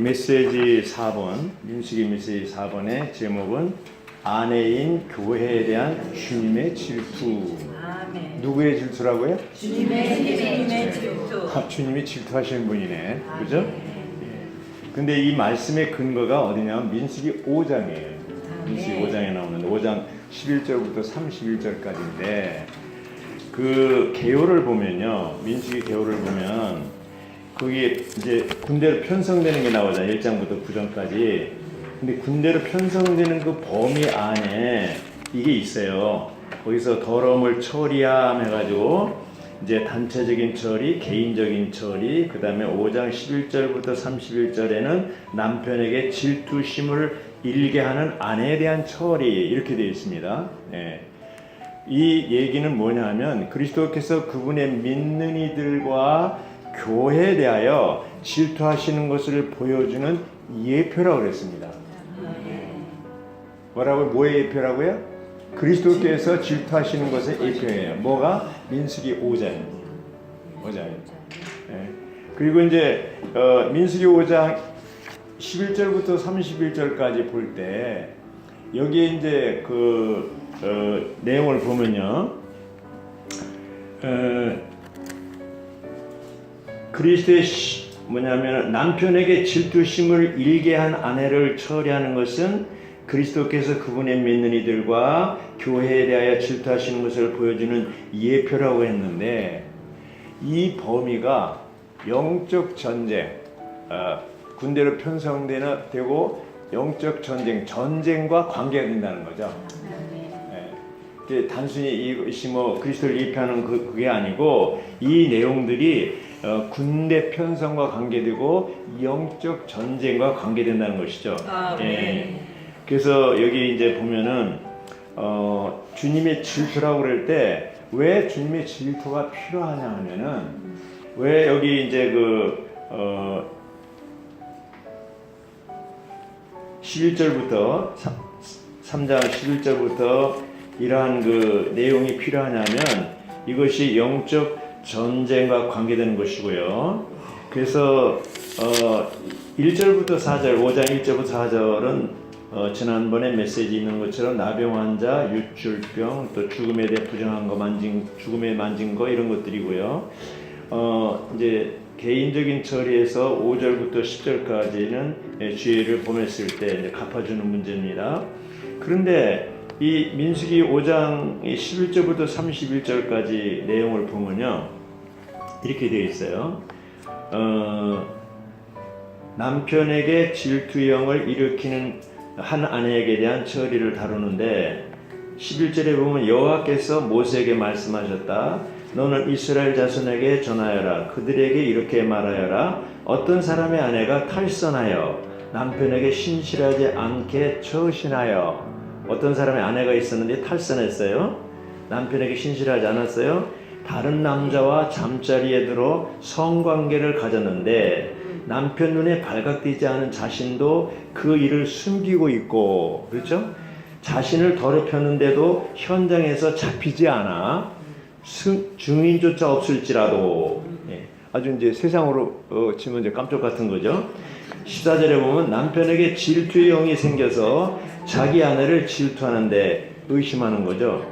메시지 4번, 민수기 메시지 4번의 제목은 아내인 교회에 대한 주님의 질투. 아멘. 누구의 질투라고요? 주님의 질투. 주님이 질투하시는 분이네. 그죠? 근데 이 말씀의 근거가 어디냐면 민수기 5장이에요. 민수기 5장에 나오는데 5장 11절부터 31절까지인데 그 개요를 보면요. 민수기 개요를 보면 거기에 이제 군대로 편성되는 게 나오잖아요. 1장부터 9장까지. 근데 군대로 편성되는 그 범위 안에 이게 있어요. 거기서 더러움을 처리함 해가지고 이제 단체적인 처리, 개인적인 처리, 그 다음에 5장 11절부터 31절에는 남편에게 질투심을 일게 하는 아내에 대한 처리, 이렇게 되어 있습니다. 예. 이 얘기는 뭐냐 하면 그리스도께서 그분의 믿는 이들과 교회에 대하여 질투하시는 것을 보여주는 예표라고 그랬습니다. 뭐라고요? 뭐의 예표라고요? 그리스도께서 질투하시는 것의 예표예요. 뭐가? 민수기 5장. 예. 그리고 이제 민수기 5장 11절부터 31절까지 볼 때 여기에 이제 그 내용을 보면요. 그리스도의 뭐냐면 남편에게 질투심을 일게 한 아내를 처리하는 것은 그리스도께서 그분의 믿는 이들과 교회에 대하여 질투하시는 것을 보여주는 예표라고 했는데 이 범위가 영적 전쟁, 군대로 편성되고 영적 전쟁, 전쟁과 관계가 된다는 거죠. 네. 단순히 이것이 뭐 그리스도를 예표하는 그게 아니고 이 내용들이 군대 편성과 관계되고 영적 전쟁과 관계된다는 것이죠. 예. 그래서 여기 이제 보면은 주님의 질투라고 그럴 때 왜 주님의 질투가 필요하냐 하면은 왜 여기 이제 11절부터 3장 11절부터 이러한 그 내용이 필요하냐면 이것이 영적 전쟁과 관계되는 것이고요. 그래서 1절부터 4절, 5장 1절부터 4절은 지난번에 메시지 있는 것처럼 나병 환자, 유출병, 또 죽음에 대해 부정한 거, 죽음에 만진 거 이런 것들이고요. 이제 개인적인 처리에서 5절부터 10절까지는 죄를 범했을 때 이제 갚아주는 문제입니다. 그런데 이 민수기 5장 11절부터 31절까지 내용을 보면요. 이렇게 되어 있어요. 남편에게 질투형을 일으키는 한 아내에게 대한 처리를 다루는데 11절에 보면 여호와께서 모세에게 말씀하셨다. 너는 이스라엘 자손에게 전하여라. 그들에게 이렇게 말하여라. 어떤 사람의 아내가 탈선하여 남편에게 신실하지 않게 처신하여. 어떤 사람의 아내가 있었는데 탈선했어요. 남편에게 신실하지 않았어요. 다른 남자와 잠자리에 들어 성관계를 가졌는데 남편 눈에 발각되지 않은 자신도 그 일을 숨기고 있고, 그렇죠? 자신을 더럽혔는데도 현장에서 잡히지 않아 증인조차 없을지라도, 아주 이제 세상으로 치면 이제 깜짝 같은 거죠. 14절에 보면 남편에게 질투의 영이 생겨서 자기 아내를 질투하는데 의심하는 거죠.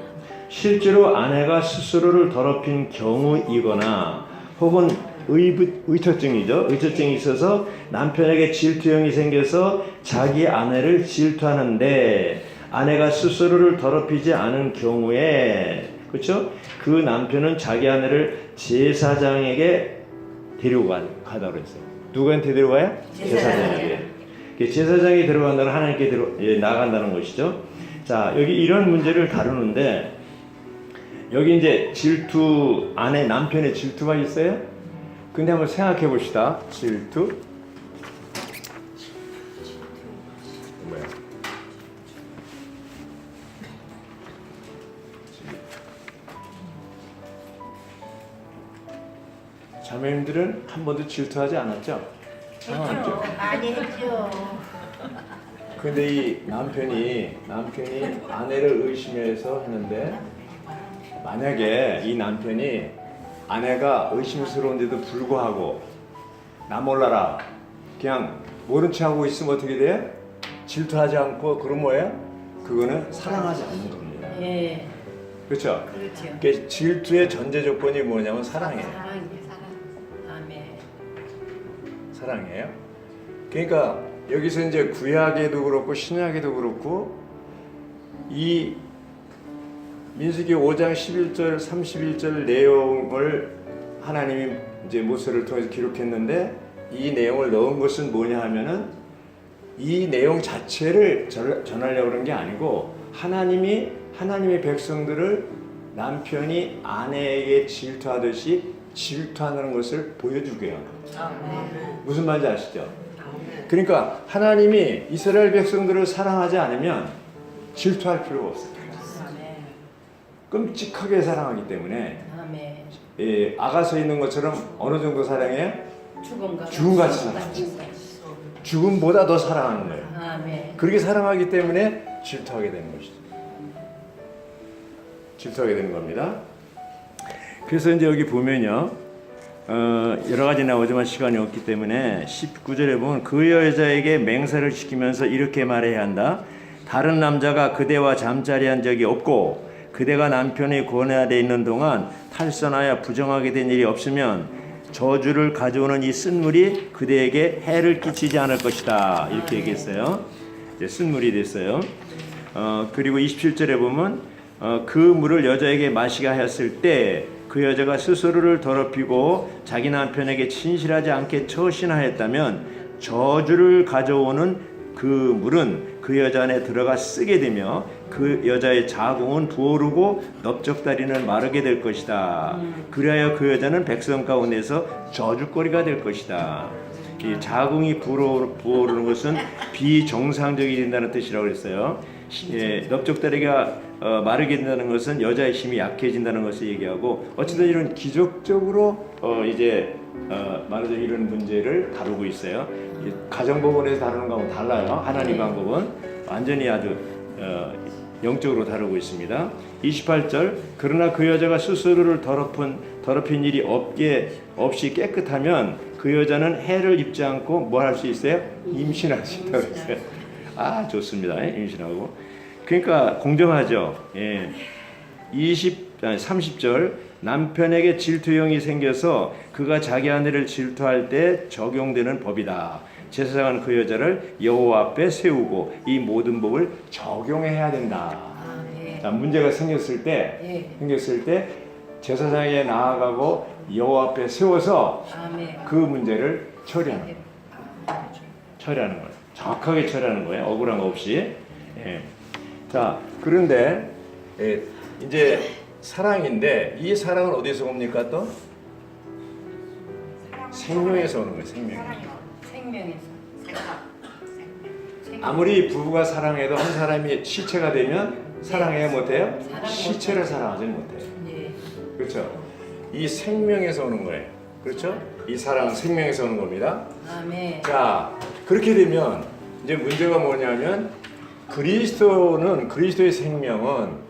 실제로 아내가 스스로를 더럽힌 경우이거나 혹은 의처증이죠. 의처증이 있어서 남편에게 질투형이 생겨서 자기 아내를 질투하는데 아내가 스스로를 더럽히지 않은 경우에, 그렇죠? 그 남편은 자기 아내를 제사장에게 데리고 가다고 했어요. 누구한테 데려가요? 제사장에게. 제사장이 데려간다는 하나님께 나간다는 것이죠. 자, 여기 이런 문제를 다루는데 여기 이제 질투, 아내 남편의 질투가 있어요? 근데 한번 생각해 봅시다. 질투. 뭐야? 자매님들은 한 번도 질투하지 않았죠? 했죠. 많이 했죠. 근데 이 남편이 아내를 의심해서 했는데 만약에 이 남편이 아내가 의심스러운데도 불구하고 나 몰라라 그냥 모른 체 하고 있으면 어떻게 돼요? 질투하지 않고 그럼 뭐예요? 그거는 사랑하지 않는 겁니다. 예. 그렇죠? 그렇죠. 그러니까 질투의 전제 조건이 뭐냐면 사랑이에요. 사랑이에요. 아멘. 사랑이에요. 그러니까 여기서 이제 구약에도 그렇고 신약에도 그렇고 이 민수기 5장 11절 31절 내용을 하나님이 이제 모세를 통해서 기록했는데 이 내용을 넣은 것은 뭐냐 하면은 이 내용 자체를 전하려고 그런 게 아니고 하나님의 백성들을 남편이 아내에게 질투하듯이 질투하는 것을 보여주게요. 무슨 말인지 아시죠? 그러니까 하나님이 이스라엘 백성들을 사랑하지 않으면 질투할 필요가 없어요. 끔찍하게 사랑하기 때문에 아가서 있는 것처럼 어느 정도 사랑해요? 죽음같이 사랑해요. 죽음보다 더 사랑하는 거예요. 그렇게 사랑하기 때문에 질투하게 되는 것이죠. 질투하게 되는 겁니다. 그래서 이제 여기 보면요, 여러 가지 나오지만 시간이 없기 때문에 19절에 보면 그 여자에게 맹세를 시키면서 이렇게 말해야 한다. 다른 남자가 그대와 잠자리한 적이 없고 그대가 남편의 권하에 있는 동안 탈선하여 부정하게 된 일이 없으면 저주를 가져오는 이 쓴물이 그대에게 해를 끼치지 않을 것이다. 이렇게 얘기했어요. 이제 쓴물이 됐어요. 그리고 27절에 보면 그 물을 여자에게 마시게 하였을 때 그 여자가 스스로를 더럽히고 자기 남편에게 친실하지 않게 처신하였다면 저주를 가져오는 그 물은 그 여자 안에 들어가 쓰게 되며 그 여자의 자궁은 부어오르고 넓적다리는 마르게 될 것이다. 그리하여 그 여자는 백성 가운데서 저주거리가 될 것이다. 이 자궁이 부어오르는 것은 비정상적이 된다는 뜻이라고 했어요. 넓적다리가 마르게 된다는 것은 여자의 힘이 약해진다는 것을 얘기하고 어쨌든 이런 기적적으로 말하자면 이런 문제를 다루고 있어요. 가정법원에서 다루는 거하고 달라요. 하나님 방법은 완전히 아주 영적으로 다루고 있습니다. 28절 그러나 그 여자가 스스로를 더럽힌 일이 없이 깨끗하면 그 여자는 해를 입지 않고 뭘 할 수 있어요? 임신할 수 있다고 했어요. 아 좋습니다. 임신하고 그러니까 공정하죠. 30절 남편에게 질투형이 생겨서 그가 자기 아내를 질투할 때 적용되는 법이다. 제사장은 그 여자를 여호와 앞에 세우고 이 모든 법을 적용해야 된다. 자, 문제가 생겼을 때 제사장에게 나아가고 여호와 앞에 세워서 그 문제를 처리하는 거예요. 정확하게 처리하는 거예요. 억울한 거 없이. 자, 그런데 이제 사랑인데 이 사랑은 어디서 옵니까 또? 생명에서 오는 거예요. 생명에서. 아무리 부부가 사랑해도 한 사람이 시체가 되면 사랑해야 못해요? 시체를 사랑하지 못해요. 그렇죠? 이 생명에서 오는 거예요. 그렇죠? 이 사랑은 생명에서 오는 겁니다. 자, 그렇게 되면 이제 문제가 뭐냐면 그리스도의 생명은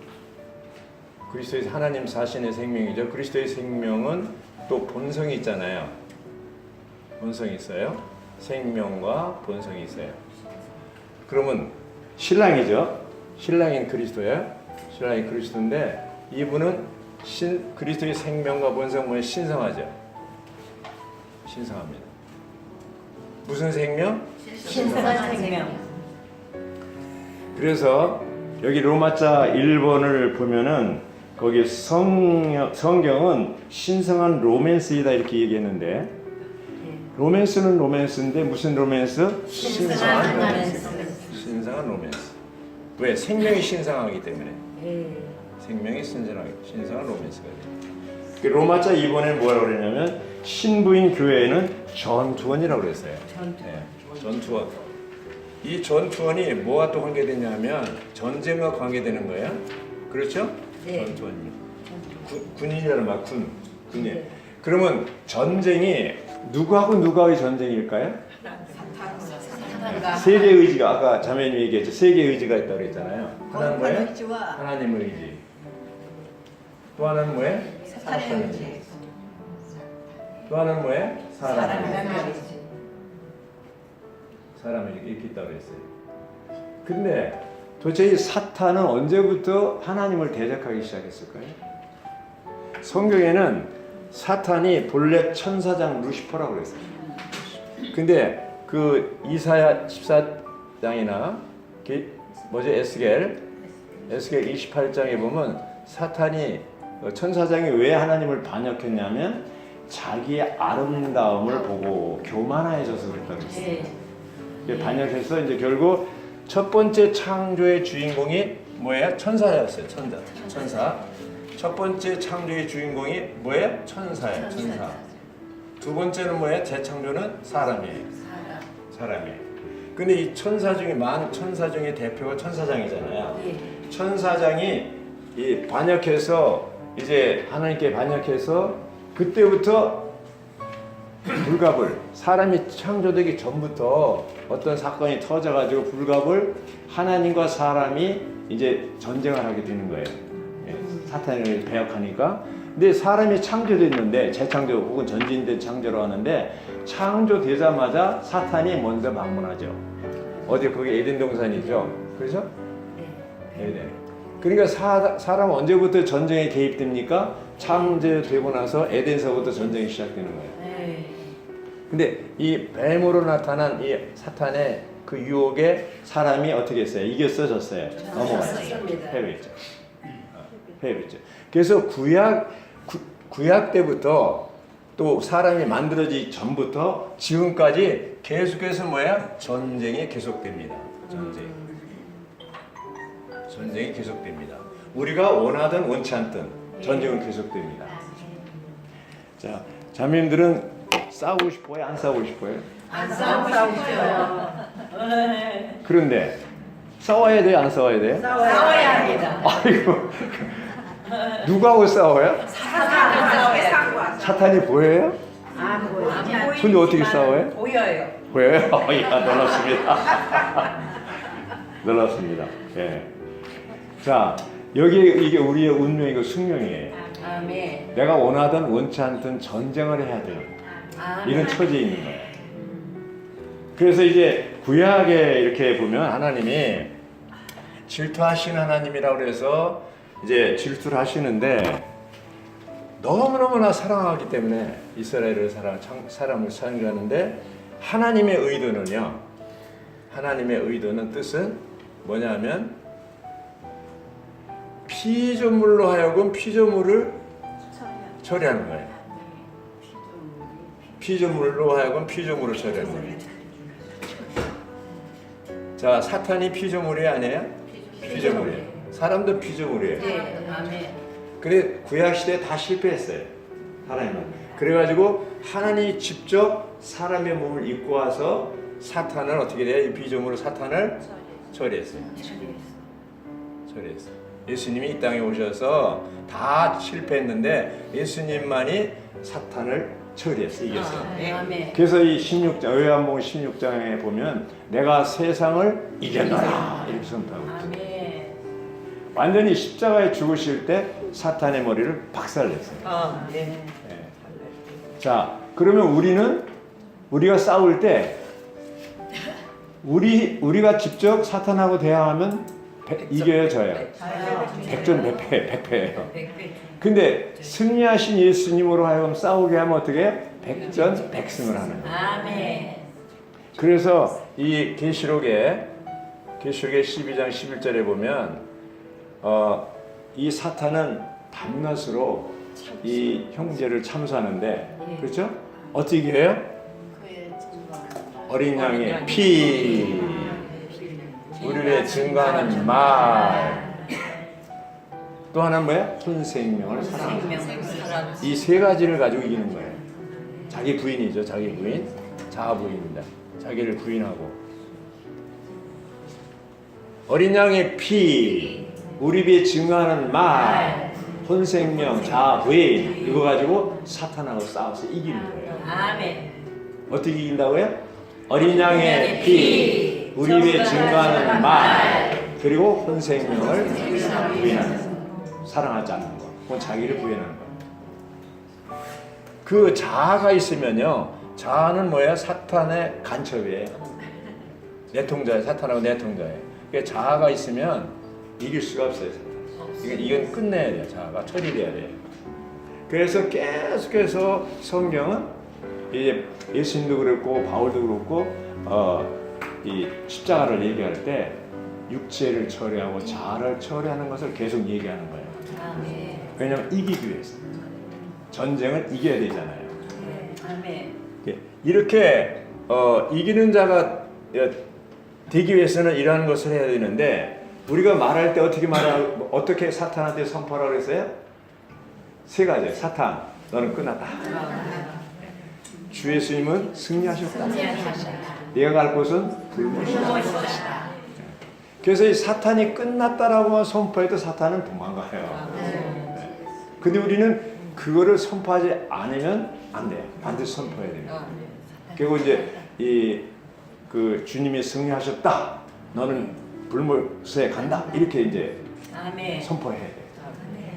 그리스도의 하나님 자신의 생명이죠. 그리스도의 생명은 또 본성이 있잖아요. 본성이 있어요. 생명과 본성이 있어요. 그러면 신랑이죠. 신랑인 그리스도예요. 신랑이 그리스도인데 이분은 그리스도의 생명과 본성 뭐에 신성하죠. 신성합니다. 무슨 생명? 신성한 생명. 그래서 여기 로마자 1번을 보면은 거기 성경은 신성한 로맨스이다 이렇게 얘기했는데 로맨스는 로맨스인데 무슨 로맨스? 신성한 로맨스. 신성한 로맨스. 왜? 생명이 신성하기 때문에. 생명이 신성한 로맨스가 돼요. 로마자 2번에 뭐라고 그러냐면 신부인 교회에는 전투원이라고 그랬어요. 전투원. 이 전투원이 뭐와 또 관계되냐면 전쟁과 관계되는 거예요. 그렇죠? 전투원이. 군인이라는 말, 군인. 그러면 전쟁이 누구하고의 전쟁일까요? 세계 의지가 아까 자매님이 얘기했죠. 세계 의지가 있다고 그랬잖아요. 하나는 뭐예요? 하나님의 의지. 또 하나는 뭐예요? 사탄의 의지. 또 하나는 뭐예요? 사람의 의지. 사람이 이렇게 있다고 그랬어요. 근데 도대체 이 사탄은 언제부터 하나님을 대적하기 시작했을까요? 성경에는 사탄이 본래 천사장 루시퍼라고 그랬어요. 근데 그 이사야 14장이나 에스겔 28장에 보면 사탄이 천사장이 왜 하나님을 반역했냐면 자기의 아름다움을 보고 교만해져서 그랬다고 했어요. 반역해서 이제 결국 첫 번째 창조의 주인공이 뭐예요? 천사였어요. 천사. 첫 번째 창조의 주인공이 뭐예요? 천사예요. 천사. 두 번째는 뭐예요? 재창조는 사람이에요. 사람이에요. 근데 이 천사 중에 천사 중에 대표가 천사장이잖아요. 천사장이 이 반역해서 이제 하나님께 반역해서 그때부터 불갑을 사람이 창조되기 전부터 어떤 사건이 터져가지고 불갑을 하나님과 사람이 이제 전쟁을 하게 되는 거예요. 사탄을 배역하니까. 근데 사람이 창조됐는데 재창조 혹은 전진된 창조로 하는데 창조되자마자 사탄이 먼저 방문하죠. 어디 거기 에덴 동산이죠. 그렇죠? 에덴. 그러니까 사람 언제부터 전쟁에 개입됩니까? 창조되고 나서 에덴서부터 전쟁이 시작되는 거예요. 근데 이 뱀으로 나타난 이 사탄의 그 유혹에 사람이 어떻게 했어요? 이겼어요, 졌어요? 넘어갔죠. 패배했죠. 패배했죠. 그래서 구약 때부터 또 사람이 만들어지기 전부터 지금까지 계속해서 뭐야? 전쟁이 계속됩니다. 전쟁이 계속됩니다. 우리가 원하든 원치 않든 전쟁은 계속됩니다. 자, 자매님들은 싸우고 싶어요? 안 싸우고 싶어요? 안 싸우고 싶어요. 그런데 싸워야 돼요? 안 싸워야 돼요? 싸워야 합니다. 아이고, 누구하고 싸워요? 사탄이 보여요? 안 보여요. 근데 어떻게 싸워요? 보여요. 보여요? 야, 놀랍습니다. 놀랍습니다. 예. 자, 이게 우리의 운명이고 숙명이에요. 아멘. 내가 원하든 원치 않든 전쟁을 해야 돼요. 이런 처지에 있는 거예요. 그래서 이제 구약에 이렇게 보면 하나님이 질투하시는 하나님이라고 그래서 이제 질투를 하시는데 너무너무나 사랑하기 때문에 이스라엘을 사람을 창조하는데 하나님의 의도는 뜻은 뭐냐면 피조물로 하여금 피조물을 처리하는 거예요. 피조물로 하여금 피조물을 처리하는 거예요. 자, 사탄이 피조물이 아니에요? 피조물이에요. 사람도 피조물이에요. 네, 아멘. 그래 구약 시대에 다 실패했어요. 하나님은. 그래가지고 하나님이 직접 사람의 몸을 입고 와서 사탄을 어떻게 돼요? 이 피조물로 사탄을 처리했어요. 처리했어요. 예수님이 이 땅에 오셔서 다 실패했는데 예수님만이 사탄을 처리했어요. 이겼어요. 아멘. 그래서 이 16장, 요한복음 16장에 보면 내가 세상을 이겼노라 이렇게 선포하고 있어요. 아멘. 완전히 십자가에 죽으실 때 사탄의 머리를 박살냈어요. 네. 자, 그러면 우리가 싸울 때 우리가 직접 사탄하고 대항하면 이겨요, 져요? 백전백패예요. 근데 승리하신 예수님으로 하여금 싸우게 하면 어떻게 해요? 백전백승을 하는 거예요. 아멘. 그래서 이 계시록의 12장 11절에 보면 이 사탄은 밤낮으로 이 형제를 참수하는데 그렇죠? 어떻게 해요? 어린 양의 피, 우리를 증거하는 말, 또 하나는 뭐야? 혼생명을 사랑하는 이 세 가지를 가지고 이기는 거예요. 자기 부인이죠. 자기 부인, 자아 부인입니다. 자기를 부인하고 어린 양의 피, 우리 비에 증거하는 말, 혼생명, 자아 부인 이거 가지고 사탄하고 싸워서 이기는 거예요. 아멘. 어떻게 이긴다고요? 어린 양의 피, 우리 비에 증거하는 말, 그리고 혼생명을 부인하는 사랑하지 않는 것, 그건 자기를 부인하는 것. 그 자아가 있으면요, 자아는 뭐예요? 사탄의 간첩이에요. 내통자예요. 사탄하고 내통자예요. 그러니까 자아가 있으면 이길 수가 없어요. 이건 끝내야 돼요. 자아가 처리돼야 돼요. 그래서 계속해서 성경은 이제 예수님도 그렇고 바울도 그렇고 이 십자가를 얘기할 때 육체를 처리하고 자아를 처리하는 것을 계속 얘기하는 거예요. 아멘. 왜냐하면 이기기 위해서. 전쟁은 이겨야 되잖아요. 아멘. 이렇게 이기는 자가 되기 위해서는 이러한 것을 해야 되는데 우리가 말할 때 어떻게 사탄한테 선포하라고 했어요? 세 가지. 사탄, 너는 끝났다. 주 예수님은 승리하셨다. 네가 갈 곳은 불못이다. 그래서 이 사탄이 끝났다라고 선포해도 사탄은 도망가요. 근데 우리는 그거를 선포하지 않으면 안 돼요. 반드시 선포해야 돼요. 그리고 이제 그 주님이 승리하셨다. 너는 불못에 간다. 이렇게 이제 선포해야 돼요.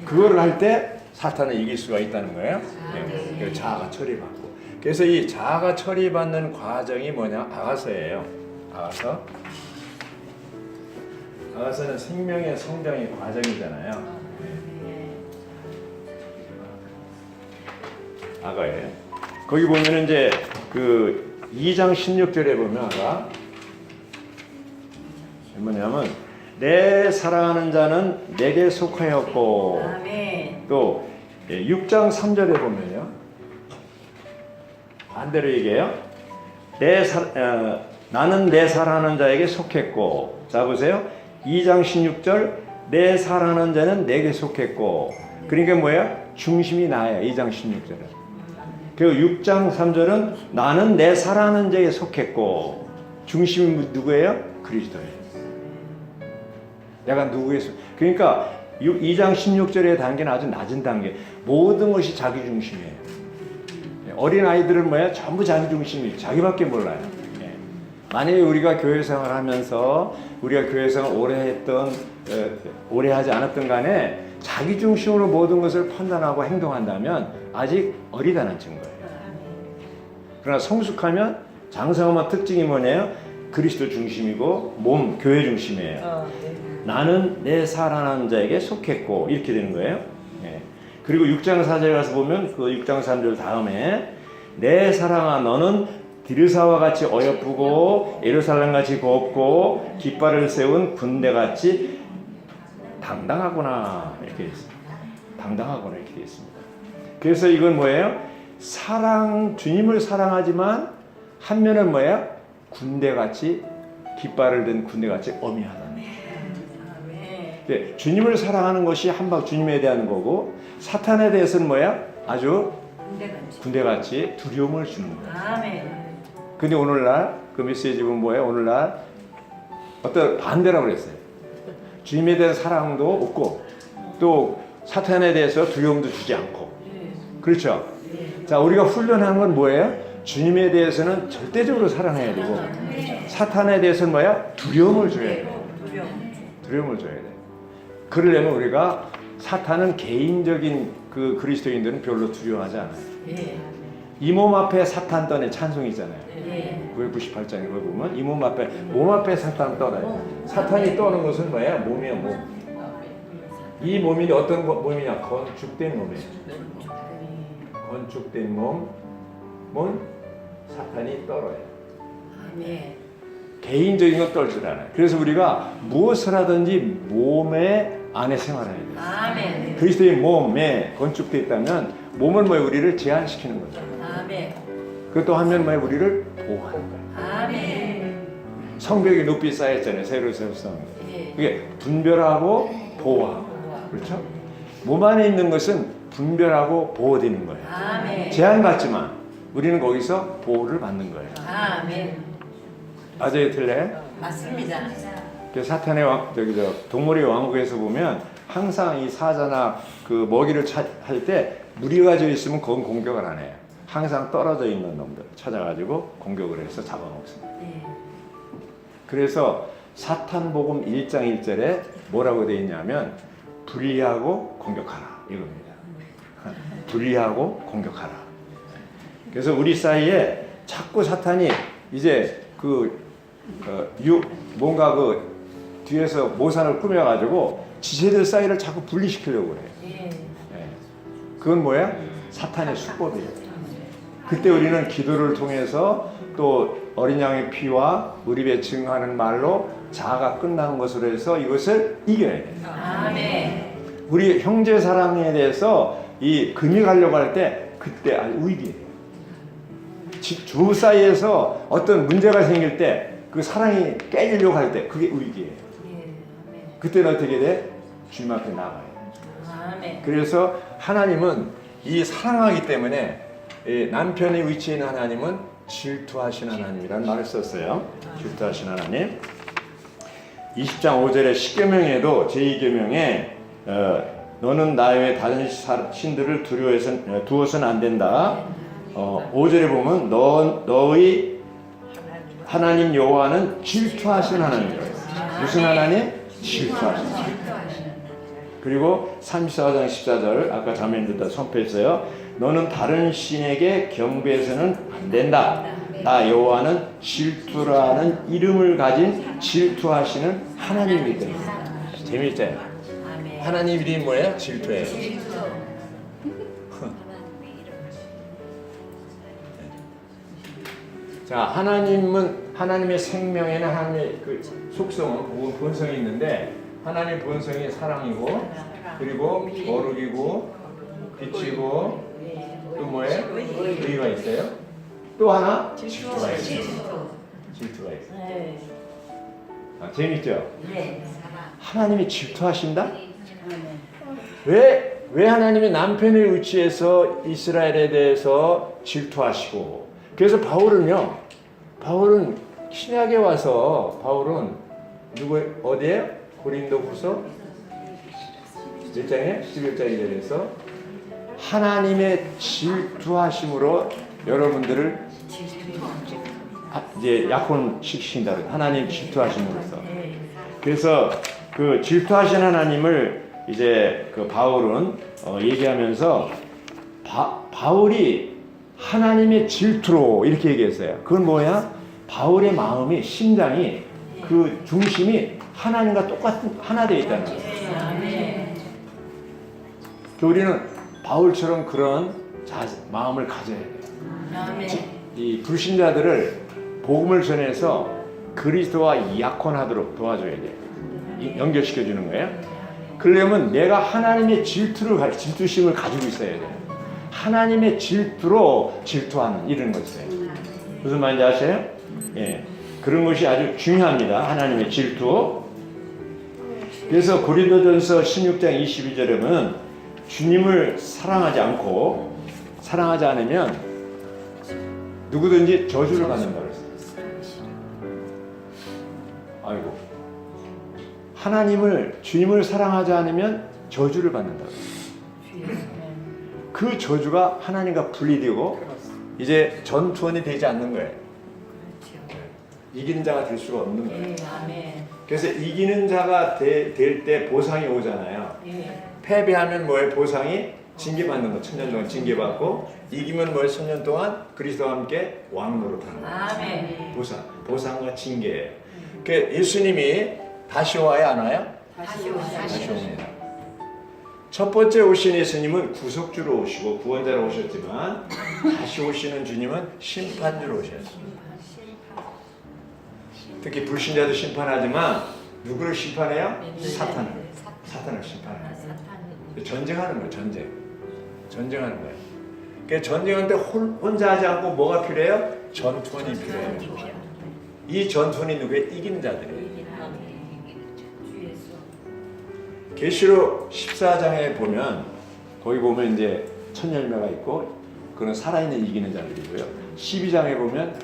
그거를 할 때 사탄을 이길 수가 있다는 거예요. 네. 자아가 처리받고. 그래서 이 자아가 처리받는 과정이 뭐냐? 아가서예요. 아가서는 생명의 성장의 과정이잖아요. 아가예요. 거기 보면은 이제 그 2장 16절에 보면 뭐냐면 내 사랑하는 자는 내게 속하였고 아멘. 또 6장 3절에 보면요 반대로 얘기해요. 나는 내 사랑하는 자에게 속했고 자 보세요. 2장 16절 내 사랑하는 자는 내게 속했고 그러니까 뭐예요? 중심이 나예요. 2장 16절은. 그리고 6장 3절은 나는 내 사랑하는 자에게 속했고 중심이 누구예요? 그리스도예요. 내가 누구에 속 그러니까 2장 16절의 단계는 아주 낮은 단계. 모든 것이 자기 중심이에요. 어린 아이들은 뭐야? 전부 자기 중심이 자기밖에 몰라요. 만약에 우리가 교회 생활하면서 우리가 교회 생활 오래 했던 오래 하지 않았던 간에 자기 중심으로 모든 것을 판단하고 행동한다면 아직 어리다는 증거예요. 그러나 성숙하면 장성한 특징이 뭐냐요? 그리스도 중심이고 몸 교회 중심이에요. 나는 내 사랑하는 자에게 속했고 이렇게 되는 거예요. 그리고 6장 4절에 가서 보면 그 6장 3절 다음에 내 사랑아 너는 디르사와 같이 어여쁘고 예루살렘같이 곱고 깃발을 세운 군대같이 당당하구나 이렇게 있습니다. 당당하구나 이렇게 되어 있습니다. 그래서 이건 뭐예요? 주님을 사랑하지만 한면은 뭐예요? 군대같이 깃발을 든 군대같이 엄히하다. 네, 주님을 사랑하는 것이 한방 주님에 대한 거고 사탄에 대해서는 뭐야? 아주 군대같이 두려움을 주는 거예요. 아멘. 근데 오늘날 그 메시지 보면 뭐예요? 오늘날 어떤 반대라고 그랬어요. 주님에 대한 사랑도 없고 또 사탄에 대해서 두려움도 주지 않고 그렇죠? 자 우리가 훈련하는 건 뭐예요? 주님에 대해서는 절대적으로 사랑해야 되고 사탄에 대해서는 뭐야? 두려움을 줘야 돼요. 두려움을 줘야 돼요. 그러려면 우리가 사탄은 개인적인 그 그리스도인들은 별로 두려워하지 않아요. 이 몸 앞에 사탄 떠내 찬송이잖아요. 998장에 보면 이 몸 앞에 사탄 떠나요. 사탄이 떠는 것은 뭐예요? 몸이에요. 몸. 이 몸이 어떤 몸이냐? 건축된 몸이에요. 건축된 몸은 사탄이 떨어요. 개인적인 건 떨질 않아요. 그래서 우리가 무엇을 하든지 몸의 안에 생활해야 돼요. 아멘. 그리스도의 몸에 건축되어 있다면 몸은 뭐예요? 우리를 제한시키는 거죠. 아멘. 그것도 하면 뭐예요? 우리를 보호하는 거예요. 아멘. 성벽이 높이 쌓였잖아요. 새로 세웠어요. 그게 분별하고 보호하고 그렇죠? 몸 안에 있는 것은 분별하고 보호되는 거예요. 아멘. 제한받지만 우리는 거기서 보호를 받는 거예요. 아멘. 맞아요, 틀려요? 맞습니다. 사탄의 동물의 왕국에서 보면 항상 이 사자나 그 먹이를 할 때 무리가 져 있으면 그건 공격을 안 해요. 항상 떨어져 있는 놈들 찾아가지고 공격을 해서 잡아먹습니다. 그래서 사탄복음 1장 1절에 뭐라고 되어 있냐면 분리하고 공격하라 이겁니다. 분리하고 공격하라. 그래서 우리 사이에 자꾸 사탄이 이제 그 뭔가 그 뒤에서 모산을 꾸며가지고 지체들 사이를 자꾸 분리시키려고 그래요. 예. 예. 그건 뭐야? 사탄의 수법이에요. 그때 우리는 기도를 통해서 또 어린 양의 피와 우리 배 증하는 말로 자아가 끝나는 것으로 해서 이것을 이겨야 돼요. 아멘. 우리 형제 사랑에 대해서 이 금이 가려고 할 때 그때 아주 위기예요. 주 사이에서 어떤 문제가 생길 때 그 사랑이 깨지려고 할 때 그게 위기예요. 예. 아멘. 그때는 어떻게 돼? 주님 앞에 나가요. 아멘. 그래서 하나님은 이 사랑하기 때문에 이 남편의 위치에 있는 하나님은 질투하신 하나님이라는 말을 썼어요. 질투하신 하나님. 20장 5절에 십계명에도 제2계명에 너는 나 외에 다른 신들을 두어서는 안 된다. 5절에 보면 너의 하나님 여호와는 질투하신 하나님이라고 했어요. 무슨 하나님? 질투하신 하나님. 그리고 34장 14절 아까 자매님들도 선포했어요. 너는 다른 신에게 경배해서는 안 된다. 나 여호와는 질투라는 이름을 가진 질투하시는 하나님이기 때문에. 재미있죠? 아멘. 하나님 이름이 뭐예요? 질투예요. 자, 하나님은 하나님의 생명에는 하나님의 그 속성은 혹은 본성이 있는데 하나님의 본성이 사랑이고 그리고 거룩이고 빛이고 또 뭐예요? 의가 있어요. 또 하나 질투가 있어요. 질투가 있어요. 네. 재밌죠? 네. 하나님이 질투하신다? 아멘. 왜 하나님이 남편의 위치에서 이스라엘에 대해서 질투하시고 그래서 바울은 신약에 와서 바울은 어디에? 고린도후서 1장에 11장 1절에서 하나님의 질투하심으로 여러분들을 이제 약혼시키신다. 하나님 질투하심으로써. 그래서 그 질투하신 하나님을 이제 그 바울은 얘기하면서 바울이 하나님의 질투로 이렇게 얘기했어요. 그건 뭐야? 바울의 마음이 심장이 그 중심이 하나님과 똑같은 하나 되어 있다는 거예요. 아멘. 우리는 바울처럼 그런 마음을 가져야 돼요. 아멘. 이 불신자들을 복음을 전해서 그리스도와 약혼하도록 도와줘야 돼요. 연결시켜 주는 거예요. 그러려면 내가 하나님의 질투심을 가지고 있어야 돼요. 하나님의 질투로 질투하는 이런 것이에요. 무슨 말인지 아세요? 예, 그런 것이 아주 중요합니다. 하나님의 질투. 그래서 고린도전서 16장 22절에 보면 주님을 사랑하지 않으면 누구든지 저주를 받는다고 했어요. 아이고. 주님을 사랑하지 않으면 저주를 받는다고 했어요. 그 저주가 하나님과 분리되고 이제 전투원이 되지 않는 거예요. 이기는 자가 될 수가 없는 거예요. 아멘. 그래서 이기는 자가 될 때 보상이 오잖아요. 예. 패배하면 뭐예요? 보상이 징계받는 거. 1000년 동안 징계받고 이기면 뭐예요? 1000년 동안 그리스도와 함께 왕노릇하는 거예요. 아멘. 보상과 징계예요. 그러니까 예수님이 다시 와요? 안 와요? 다시 다시 옵니다. 첫 번째 오신 예수님은 구속주로 오시고 구원자로 오셨지만 다시 오시는 주님은 심판주로 오셨습니다. 특히 불신자도 심판하지만 누구를 심판해요? 사탄을 심판해요. 전쟁하는 거예요. 전쟁하는 거예요. 그러니까 전쟁할 때 혼자 하지 않고 뭐가 필요해요? 전투원이 필요해요. 이 전투원이 누구예요? 이기는 자들이에요. 계시록 14장에 보면 거기 보면 이제 천열매가 있고 그런 살아있는 이기는 자들이고요. 12장에 보면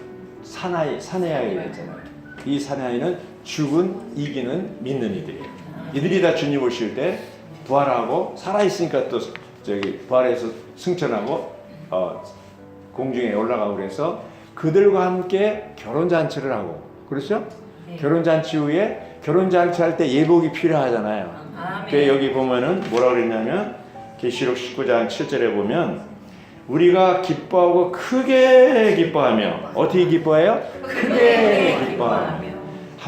사내아이가 있잖아요. 이 사내아이는 죽은 이기는 믿는 이들이에요. 이들이 다 주님 오실 때 부활하고 살아있으니까 또 부활해서 승천하고 공중에 올라가고 그래서 그들과 함께 결혼잔치를 하고 그렇죠? 네. 결혼잔치 후에 결혼잔치 할 때 예복이 필요하잖아요. 그 여기 보면은 뭐라 그랬냐면 계시록 19장 7절에 보면 우리가 기뻐하고 크게 기뻐하며 어떻게 기뻐해요? 크게 기뻐하며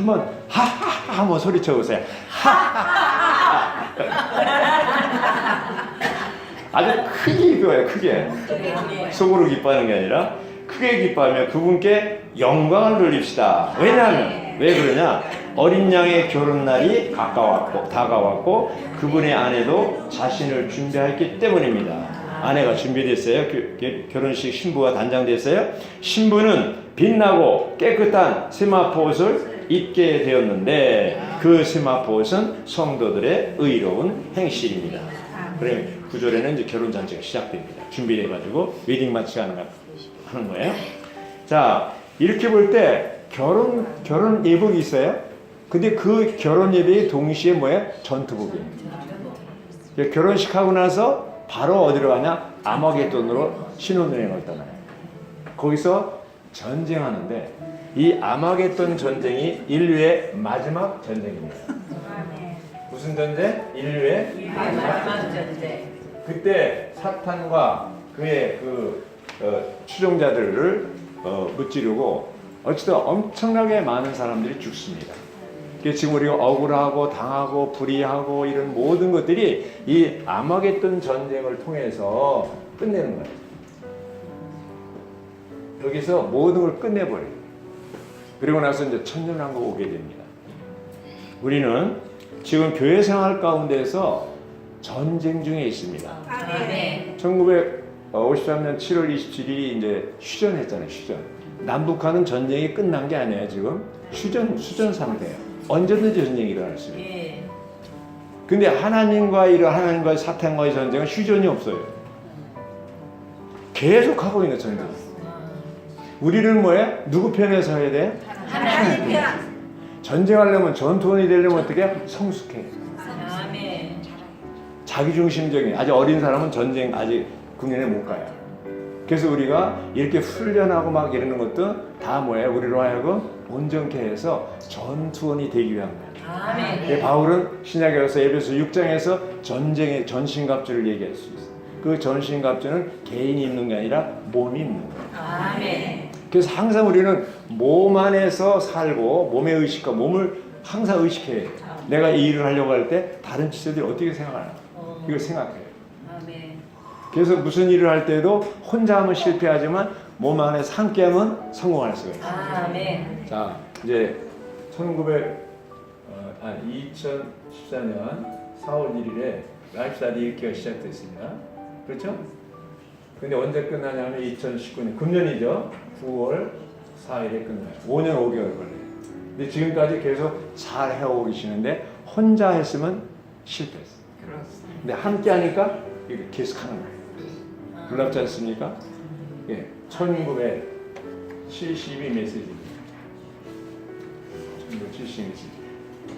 한번 하하하 한번 소리쳐 보세요. 아주 크게 기뻐요. 크게. 속으로 기뻐하는 게 아니라 크게 기뻐하며 그분께 영광을 돌립시다. 왜냐하면 왜 그러냐? 어린 양의 결혼날이 다가왔고 그분의 아내도 자신을 준비했기 때문입니다. 아내가 준비됐어요. 결혼식 신부가 단장됐어요. 신부는 빛나고 깨끗한 세마포 옷을 입게 되었는데 그 세마포 옷은 성도들의 의로운 행실입니다. 그러면 9절에는 이제 결혼 잔치가 시작됩니다. 준비해가지고 웨딩 마치가 하는 거예요. 자, 이렇게 볼 때 결혼 예복이 있어요. 근데 그 결혼 예복이 동시에 뭐예요? 전투복입니다. 결혼식 하고 나서 바로 어디로 가냐? 아마겟돈으로 신혼여행을 떠나요. 거기서 전쟁하는데 이 아마겟돈 전쟁이 인류의 마지막 전쟁입니다. 무슨 전쟁? 인류의 마지막 전쟁. 그때 사탄과 그의 추종자들을 무찌르고 어쨌든 엄청나게 많은 사람들이 죽습니다. 지금 우리가 억울하고 당하고 불의하고 이런 모든 것들이 이 아마겟돈 전쟁을 통해서 끝내는 거예요. 여기서 모든 걸 끝내버려요. 그리고 나서 이제 천년왕국 오게 됩니다. 우리는 지금 교회 생활 가운데서 전쟁 중에 있습니다. 아멘. 1953년 7월 27일이 이제 휴전했잖아요. 휴전. 남북한은 전쟁이 끝난 게 아니에요. 지금 휴전 상태예요. 언제든지 전쟁이 일어날 수 있어요. 예. 근데 하나님과 사탄과의 전쟁은 휴전이 없어요. 계속 하고 있는 전쟁. 우리는 뭐예요? 누구 편에 서야 돼? 하나님 편. 전쟁하려면 전투원이 되려면 어떻게 해요? 성숙해. 아멘. 자기중심적인 아직 어린 사람은 전쟁 아직 군인에 못 가요. 그래서 우리가 이렇게 훈련하고 막 이러는 것도 다 뭐예요? 우리로 하여금 온전케 해서 전투원이 되기 위한 거예요. 아멘. 바울은 신약에서 에베소 6장에서 전쟁의 전신갑주를 얘기할 수 있어요. 그 전신갑주는 개인이 입는 게 아니라 몸이 입는 거예요. 아멘. 그래서 항상 우리는 몸 안에서 살고 몸의 의식과 몸을 항상 의식해야 돼요. 내가 이 일을 하려고 할 때 다른 지체들이 어떻게 생각하나 이걸 생각해요. 아멘. 그래서 무슨 일을 할 때도 혼자 하면 실패하지만 몸 안에서 함께 하면 성공할 수가 있어요. 아멘. 자, 이제 2014년 4월 1일에 라이프스타일 1기가 시작됐습니다. 그렇죠? 근데 언제 끝나냐면 2019년 금년이죠. 9월 4일에 끝나요. 5년 5개월 걸려요. 근데 지금까지 계속 잘 해오고 계시는데 혼자 했으면 실패했어요. 근데 함께 하니까 이렇게 계속 하는 거예요. 놀랍지 않습니까? 예, 1972 메시지입니다. 1972 메시지.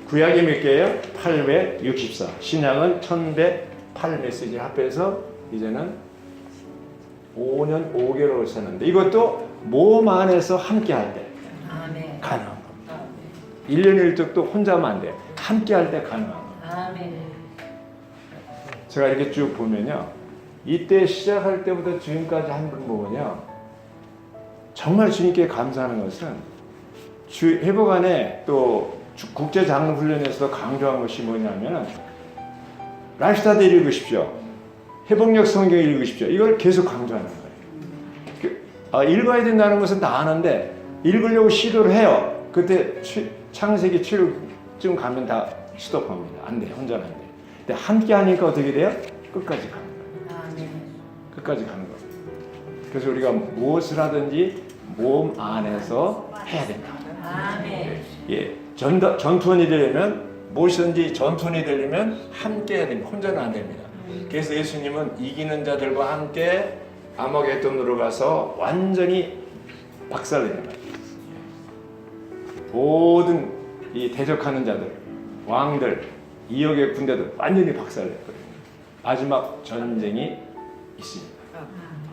구약이 몇 개예요? 864. 신약은 1108 메시지를 합해서 이제는 5년 5개월을 사는데 이것도 몸 안에서 함께 할 때 가능한 겁니다. 1년 1적도 혼자 하면 안 돼요. 함께 할 때 가능한 겁니다. 아멘. 제가 이렇게 쭉 보면요. 이때 시작할 때부터 지금까지 한 분 보면요. 정말 주님께 감사하는 것은 회복 안에 또 국제장로훈련에서도 강조한 것이 뭐냐면 라이프스타일 읽으십시오. 회복력 성경 읽으십시오. 이걸 계속 강조하는 거예요. 읽어야 된다는 것은 다 아는데 읽으려고 시도를 해요. 그때 창세기 7쯤 가면 다 스톱합니다. 안 돼요. 혼자는 안 돼요. 근데 함께 하니까 어떻게 돼요? 끝까지 가는 거예요. 아멘. 끝까지 가는 거예요. 그래서 우리가 무엇을 하든지 몸 안에서 해야 된다. 아멘. 예, 전투원이 되려면 무엇이든지 전투원이 되려면 함께 해야 됩니다. 혼자는 안 됩니다. 그래서 예수님은 이기는 자들과 함께 아마겟돈으로 가서 완전히 박살내는 거예요. 모든 이 대적하는 자들, 왕들, 이역의 군대들 완전히 박살냈거든요. 마지막 전쟁이 있습니다.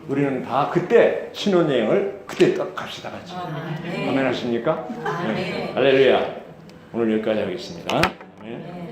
우리는 다 그때 신혼여행을 그때 딱 갑시다 같이. 아멘 하십니까? 아멘. 네. 할렐루야. 오늘 여기까지 하겠습니다. 아멘.